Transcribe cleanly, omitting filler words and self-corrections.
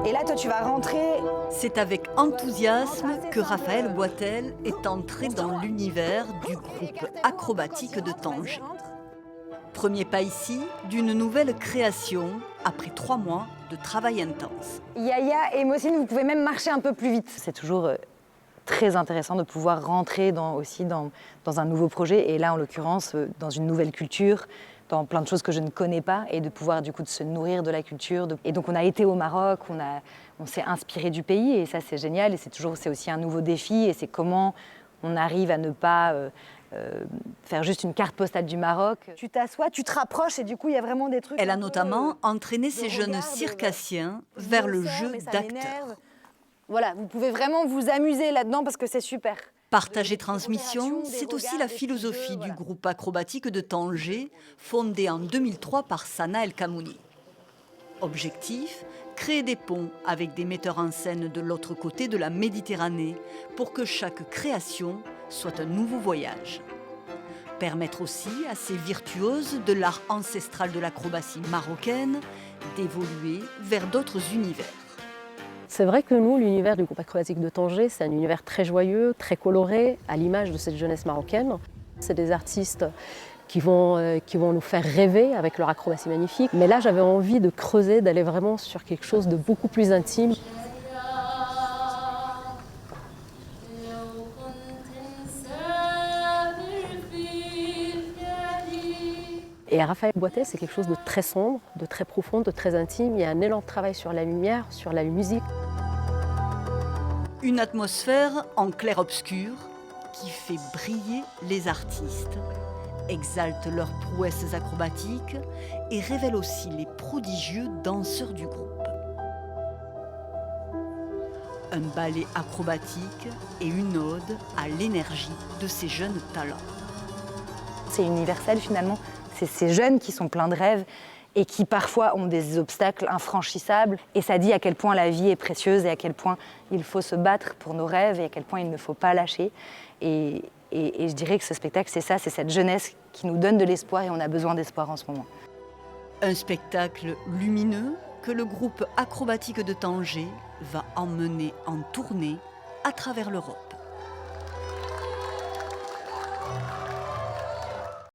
Et là, toi, tu vas rentrer. C'est avec enthousiasme que Raphaël Boitel est entré dans l'univers du groupe acrobatique de Tanger. Premier pas ici d'une nouvelle création après 3 mois de travail intense. Yaya et Mossine, vous pouvez même marcher un peu plus vite. C'est toujours très intéressant de pouvoir rentrer aussi dans un nouveau projet, et là, en l'occurrence, dans une nouvelle culture, dans plein de choses que je ne connais pas, et de pouvoir du coup de se nourrir de la culture. Et donc on a été au Maroc, on s'est inspiré du pays, et ça c'est génial, et c'est aussi un nouveau défi, et c'est comment on arrive à ne pas faire juste une carte postale du Maroc. Tu t'assois, tu te rapproches, et du coup il y a vraiment des trucs. Elle a notamment entraîné ses jeunes circassiens vers le jeu d'acteur. Voilà, vous pouvez vraiment vous amuser là-dedans parce que c'est super. Partage et transmission, c'est aussi la philosophie du groupe acrobatique de Tanger, fondé en 2003 par Sana El Kamouni. Objectif, créer des ponts avec des metteurs en scène de l'autre côté de la Méditerranée pour que chaque création soit un nouveau voyage. Permettre aussi à ces virtuoses de l'art ancestral de l'acrobatie marocaine d'évoluer vers d'autres univers. C'est vrai que nous, l'univers du groupe acrobatique de Tanger, c'est un univers très joyeux, très coloré, à l'image de cette jeunesse marocaine. C'est des artistes qui vont nous faire rêver avec leur acrobatie magnifique. Mais là, j'avais envie de creuser, d'aller vraiment sur quelque chose de beaucoup plus intime. Et Raphaël Boitel, c'est quelque chose de très sombre, de très profond, de très intime. Il y a un élan de travail sur la lumière, sur la musique. Une atmosphère en clair-obscur qui fait briller les artistes, exalte leurs prouesses acrobatiques et révèle aussi les prodigieux danseurs du groupe. Un ballet acrobatique et une ode à l'énergie de ces jeunes talents. C'est universel finalement. C'est ces jeunes qui sont pleins de rêves et qui parfois ont des obstacles infranchissables. Et ça dit à quel point la vie est précieuse et à quel point il faut se battre pour nos rêves et à quel point il ne faut pas lâcher. Et je dirais que ce spectacle, c'est ça, c'est cette jeunesse qui nous donne de l'espoir, et on a besoin d'espoir en ce moment. Un spectacle lumineux que le groupe acrobatique de Tanger va emmener en tournée à travers l'Europe.